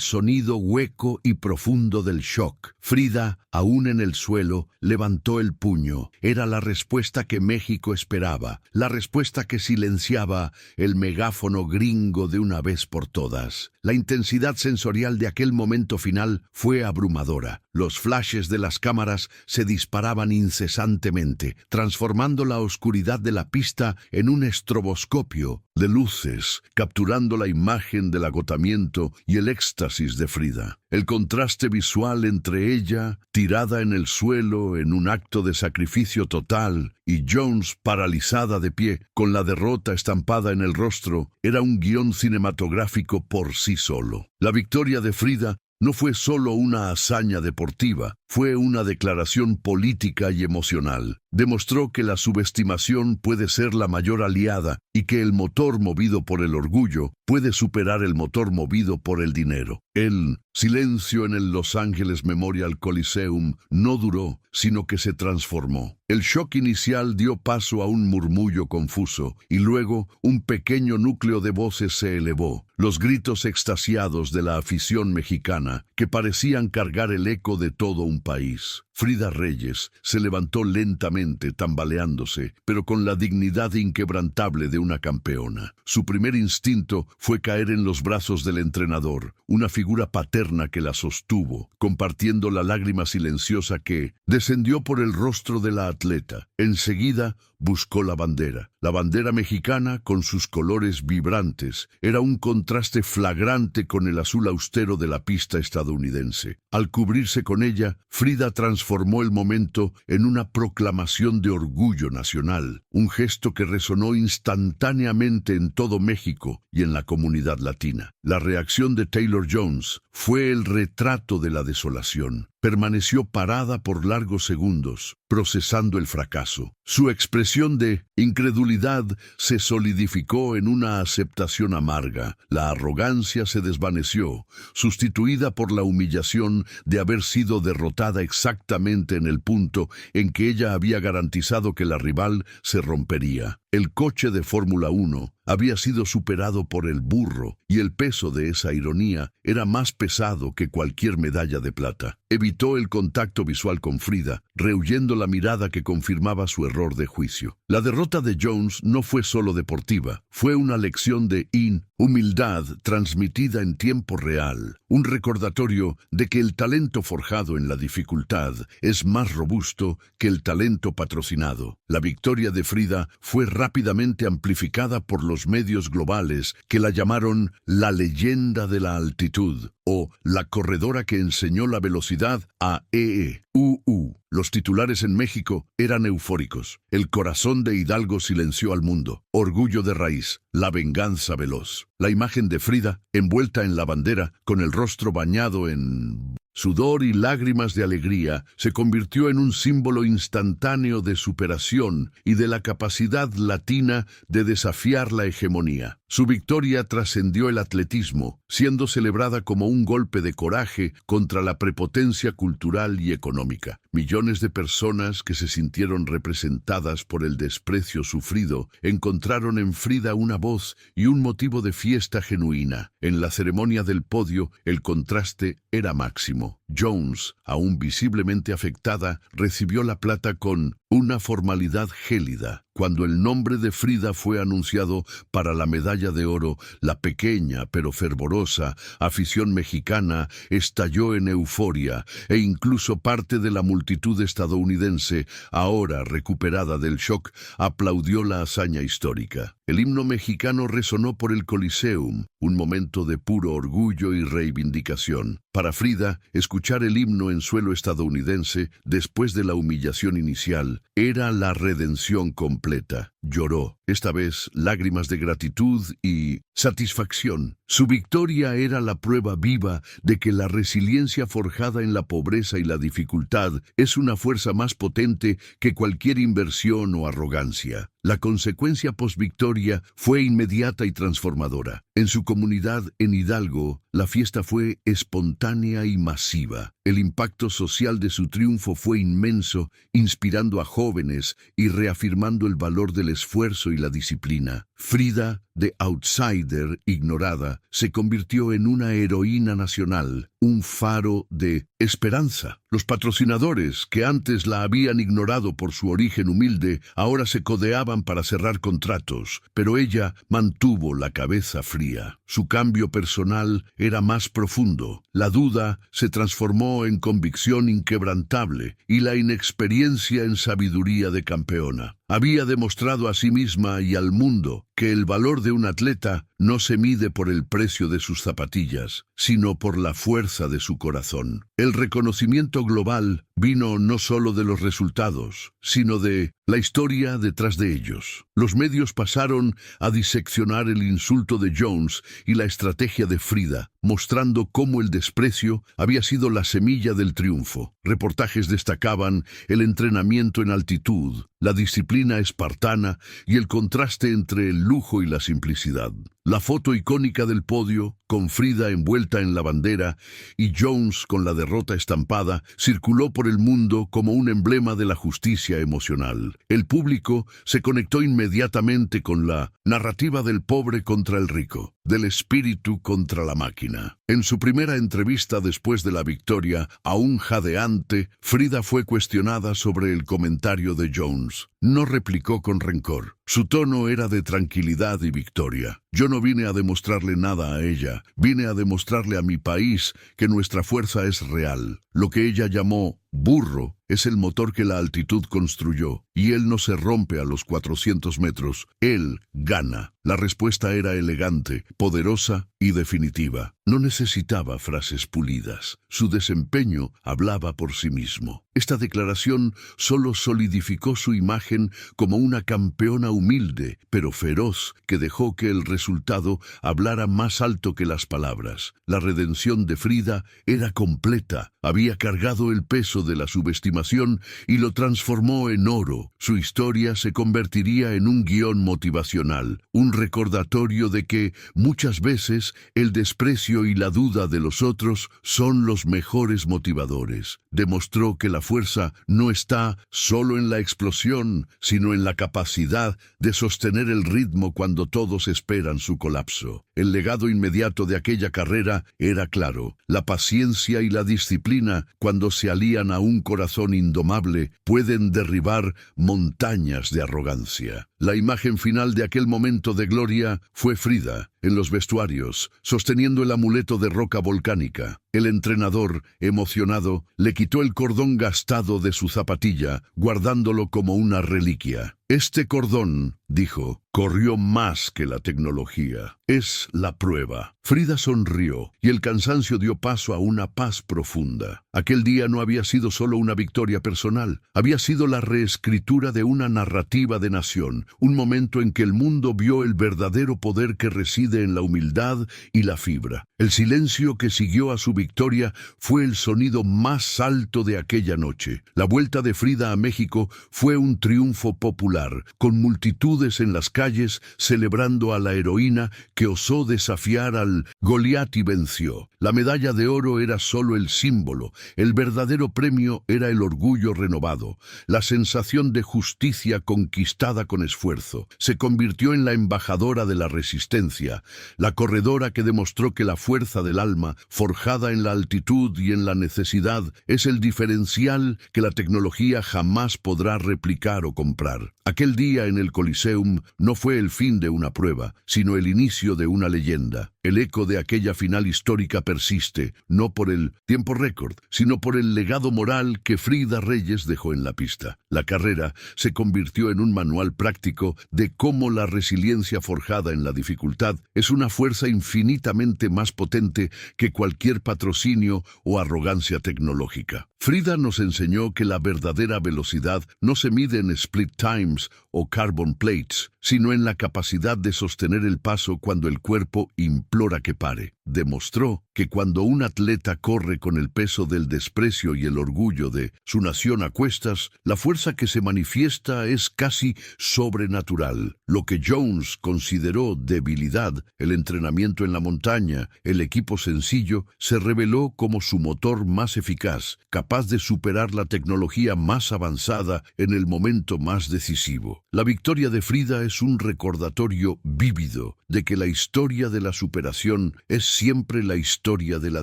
sonido hueco y profundo del shock. Frida, aún en el suelo, levantó el puño. Era la respuesta que México esperaba, la respuesta que silenciaba el megáfono gringo de una vez por todas. La intensidad sensorial de aquel momento final fue abrumadora. Los flashes de las cámaras se disparaban incesantemente, transformando la oscuridad de la pista en un estroboscopio de luces, capturando la imagen del agotamiento y el éxtasis de Frida. El contraste visual entre ella, tirada en el suelo en un acto de sacrificio total, y Jones paralizada de pie, con la derrota estampada en el rostro, era un guión cinematográfico por sí solo. La victoria de Frida no fue solo una hazaña deportiva, fue una declaración política y emocional. Demostró que la subestimación puede ser la mayor aliada y que el motor movido por el orgullo puede superar el motor movido por el dinero. El silencio en el Los Angeles Memorial Coliseum no duró, sino que se transformó. El shock inicial dio paso a un murmullo confuso, y luego un pequeño núcleo de voces se elevó. Los gritos extasiados de la afición mexicana, que parecían cargar el eco de todo un país. Frida Reyes se levantó lentamente, tambaleándose, pero con la dignidad inquebrantable de una campeona. Su primer instinto fue caer en los brazos del entrenador, una figura paterna que la sostuvo, compartiendo la lágrima silenciosa que descendió por el rostro de la atleta. Enseguida buscó la bandera. La bandera mexicana, con sus colores vibrantes, era un contraste flagrante con el azul austero de la pista estadounidense. Al cubrirse con ella, Frida transformó el momento en una proclamación de orgullo nacional, un gesto que resonó instantáneamente en todo México y en la comunidad latina. La reacción de Taylor Jones fue el retrato de la desolación. Permaneció parada por largos segundos, procesando el fracaso. Su expresión de incredulidad se solidificó en una aceptación amarga. La arrogancia se desvaneció, sustituida por la humillación de haber sido derrotada exactamente en el punto en que ella había garantizado que la rival se rompería. El coche de Fórmula 1 había sido superado por el burro, y el peso de esa ironía era más pesado que cualquier medalla de plata. Evitó el contacto visual con Frida, rehuyendo la mirada que confirmaba su error de juicio. La derrota de Jones no fue solo deportiva, fue una lección de humildad transmitida en tiempo real, un recordatorio de que el talento forjado en la dificultad es más robusto que el talento patrocinado. La victoria de Frida fue rápidamente amplificada por los medios globales que la llamaron la leyenda de la altitud o la corredora que enseñó la velocidad a EEUU. Los titulares en México eran eufóricos. El corazón de Hidalgo silenció al mundo. Orgullo de raíz, la venganza veloz. La imagen de Frida, envuelta en la bandera, con el rostro bañado en sudor y lágrimas de alegría, se convirtió en un símbolo instantáneo de superación y de la capacidad latina de desafiar la hegemonía. Su victoria trascendió el atletismo, siendo celebrada como un golpe de coraje contra la prepotencia cultural y económica. Millones de personas que se sintieron representadas por el desprecio sufrido encontraron en Frida una voz y un motivo de fiesta genuina. En la ceremonia del podio, el contraste era máximo. Jones, aún visiblemente afectada, recibió la plata con una formalidad gélida. Cuando el nombre de Frida fue anunciado para la medalla de oro, la pequeña pero fervorosa afición mexicana estalló en euforia e incluso parte de la multitud estadounidense, ahora recuperada del shock, aplaudió la hazaña histórica. El himno mexicano resonó por el Coliseum, un momento de puro orgullo y reivindicación. Para Frida, escuchar el himno en suelo estadounidense, después de la humillación inicial, era la redención completa. Lloró, esta vez lágrimas de gratitud y satisfacción. Su victoria era la prueba viva de que la resiliencia forjada en la pobreza y la dificultad es una fuerza más potente que cualquier inversión o arrogancia. La consecuencia postvictoria fue inmediata y transformadora. En su comunidad en Hidalgo, la fiesta fue espontánea y masiva. El impacto social de su triunfo fue inmenso, inspirando a jóvenes y reafirmando el valor del esfuerzo y la disciplina. Frida, de outsider ignorada, se convirtió en una heroína nacional, un faro de esperanza. Los patrocinadores, que antes la habían ignorado por su origen humilde, ahora se codeaban para cerrar contratos, pero ella mantuvo la cabeza fría. Su cambio personal era más profundo. La duda se transformó en convicción inquebrantable y la inexperiencia en sabiduría de campeona. Había demostrado a sí misma y al mundo que el valor de un atleta no se mide por el precio de sus zapatillas, sino por la fuerza de su corazón. El reconocimiento global vino no solo de los resultados, sino de la historia detrás de ellos. Los medios pasaron a diseccionar el insulto de Jones y la estrategia de Frida, mostrando cómo el desprecio había sido la semilla del triunfo. Reportajes destacaban el entrenamiento en altitud, la disciplina espartana y el contraste entre el lujo y la simplicidad. La foto icónica del podio, con Frida envuelta en la bandera y Jones con la derrota estampada, circuló por el mundo como un emblema de la justicia emocional. El público se conectó inmediatamente con la narrativa del pobre contra el rico, del espíritu contra la máquina. En su primera entrevista después de la victoria, aún jadeante, Frida fue cuestionada sobre el comentario de Jones. No replicó con rencor. Su tono era de tranquilidad y victoria. Yo no vine a demostrarle nada a ella, vine a demostrarle a mi país que nuestra fuerza es real. Lo que ella llamó burro es el motor que la altitud construyó, y él no se rompe a los 400 metros, él gana. La respuesta era elegante, poderosa y definitiva. No necesitaba frases pulidas. Su desempeño hablaba por sí mismo. Esta declaración solo solidificó su imagen como una campeona humilde, pero feroz, que dejó que el resultado hablara más alto que las palabras. La redención de Frida era completa. Había cargado el peso de la subestimación y lo transformó en oro. Su historia se convertiría en un guión motivacional, un recordatorio de que muchas veces el desprecio y la duda de los otros son los mejores motivadores. Demostró que la fuerza no está solo en la explosión, sino en la capacidad de sostener el ritmo cuando todos esperan su colapso. El legado inmediato de aquella carrera era claro. La paciencia y la disciplina, cuando se alían a un corazón indomable, pueden derribar montañas de arrogancia. La imagen final de aquel momento de gloria fue Frida, en los vestuarios, sosteniendo el amuleto de roca volcánica. El entrenador, emocionado, le quitó el cordón gastado de su zapatilla, guardándolo como una reliquia. Este cordón, dijo, corrió más que la tecnología. Es la prueba. Frida sonrió y el cansancio dio paso a una paz profunda. Aquel día no había sido solo una victoria personal, había sido la reescritura de una narrativa de nación, un momento en que el mundo vio el verdadero poder que reside en la humildad y la fibra. El silencio que siguió a su victoria fue el sonido más alto de aquella noche. La vuelta de Frida a México fue un triunfo popular, con multitudes en las calles celebrando a la heroína que osó desafiar al Goliat y venció. La medalla de oro era solo el símbolo, el verdadero premio era el orgullo renovado, la sensación de justicia conquistada con esfuerzo. Se convirtió en la embajadora de la resistencia, la corredora que demostró que la fuerza fuerza del alma, forjada en la altitud y en la necesidad, es el diferencial que la tecnología jamás podrá replicar o comprar. Aquel día en el Coliseum no fue el fin de una prueba, sino el inicio de una leyenda. El eco de aquella final histórica persiste, no por el tiempo récord, sino por el legado moral que Frida Reyes dejó en la pista. La carrera se convirtió en un manual práctico de cómo la resiliencia forjada en la dificultad es una fuerza infinitamente más potente que cualquier patrocinio o arrogancia tecnológica. Frida nos enseñó que la verdadera velocidad no se mide en split times o carbon plates, sino en la capacidad de sostener el paso cuando el cuerpo implora que pare. Demostró que cuando un atleta corre con el peso del desprecio y el orgullo de su nación a cuestas, la fuerza que se manifiesta es casi sobrenatural. Lo que Jones consideró debilidad, el entrenamiento en la montaña, el equipo sencillo, se reveló como su motor más eficaz, capaz de superar la tecnología más avanzada en el momento más decisivo. La victoria de Frida es un recordatorio vívido de que la historia de la superación es siempre la historia de la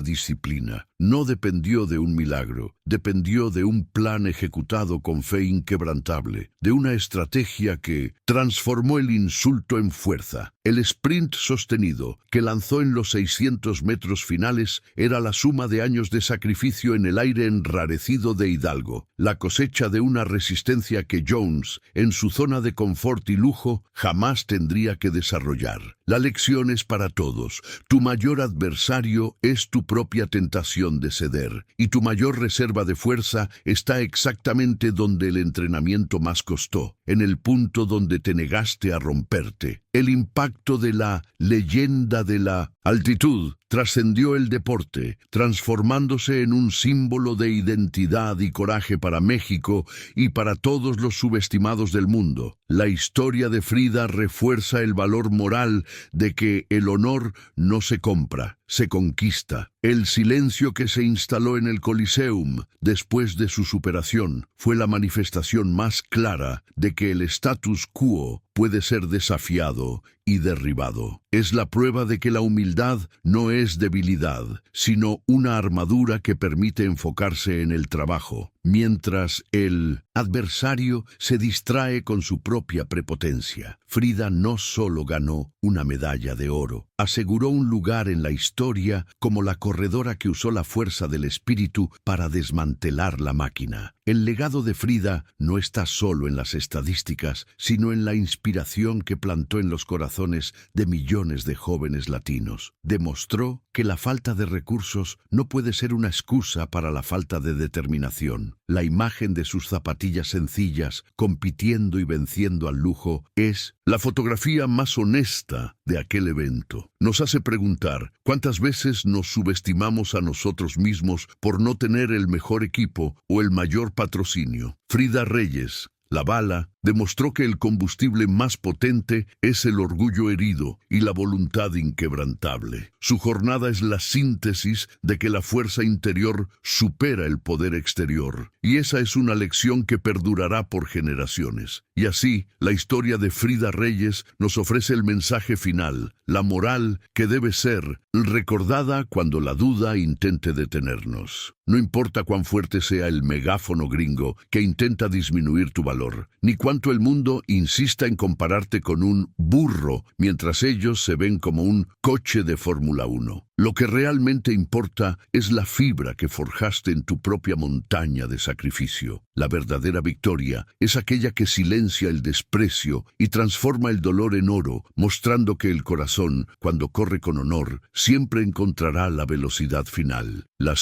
disciplina. No dependió de un milagro, dependió de un plan ejecutado con fe inquebrantable, de una estrategia que transformó el insulto en fuerza. El sprint sostenido que lanzó en los 600 metros finales era la suma de años de sacrificio en el aire enrarecido de Hidalgo, la cosecha de una resistencia que Jones, en su zona de confort y lujo, jamás tendría que desarrollar. La lección es para todos. Tu mayor adversario es tu propia tentación de ceder, y tu mayor reserva de fuerza está exactamente donde el entrenamiento más costó, en el punto donde te negaste a romperte. El impacto de la leyenda de la altitud trascendió el deporte, transformándose en un símbolo de identidad y coraje para México y para todos los subestimados del mundo. La historia de Frida refuerza el valor moral de que el honor no se compra, se conquista. El silencio que se instaló en el Coliseum después de su superación fue la manifestación más clara de que el status quo puede ser desafiado y derribado. Es la prueba de que la humildad no es debilidad, sino una armadura que permite enfocarse en el trabajo, mientras el adversario se distrae con su propia prepotencia. Frida no solo ganó una medalla de oro, aseguró un lugar en la historia como la corredora que usó la fuerza del espíritu para desmantelar la máquina. El legado de Frida no está solo en las estadísticas, sino en la inspiración que plantó en los corazones de millones de jóvenes latinos. Demostró que la falta de recursos no puede ser una excusa para la falta de determinación. La imagen de sus zapatillas sencillas, compitiendo y venciendo al lujo, es la fotografía más honesta de aquel evento. Nos hace preguntar, ¿cuántas veces nos subestimamos a nosotros mismos por no tener el mejor equipo o el mayor patrocinio? Frida Reyes, la bala, demostró que el combustible más potente es el orgullo herido y la voluntad inquebrantable. Su jornada es la síntesis de que la fuerza interior supera el poder exterior, y esa es una lección que perdurará por generaciones. Y así, la historia de Frida Reyes nos ofrece el mensaje final, la moral que debe ser recordada cuando la duda intente detenernos. No importa cuán fuerte sea el megáfono gringo que intenta disminuir tu valor, ni cuánto el mundo insista en compararte con un burro mientras ellos se ven como un coche de Fórmula 1. Lo que realmente importa es la fibra que forjaste en tu propia montaña de sacrificio. La verdadera victoria es aquella que silencia el desprecio y transforma el dolor en oro, mostrando que el corazón, cuando corre con honor, siempre encontrará la velocidad final. La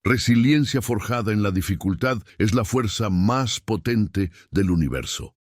resiliencia forjada en la dificultad es la fuerza más potente del universo.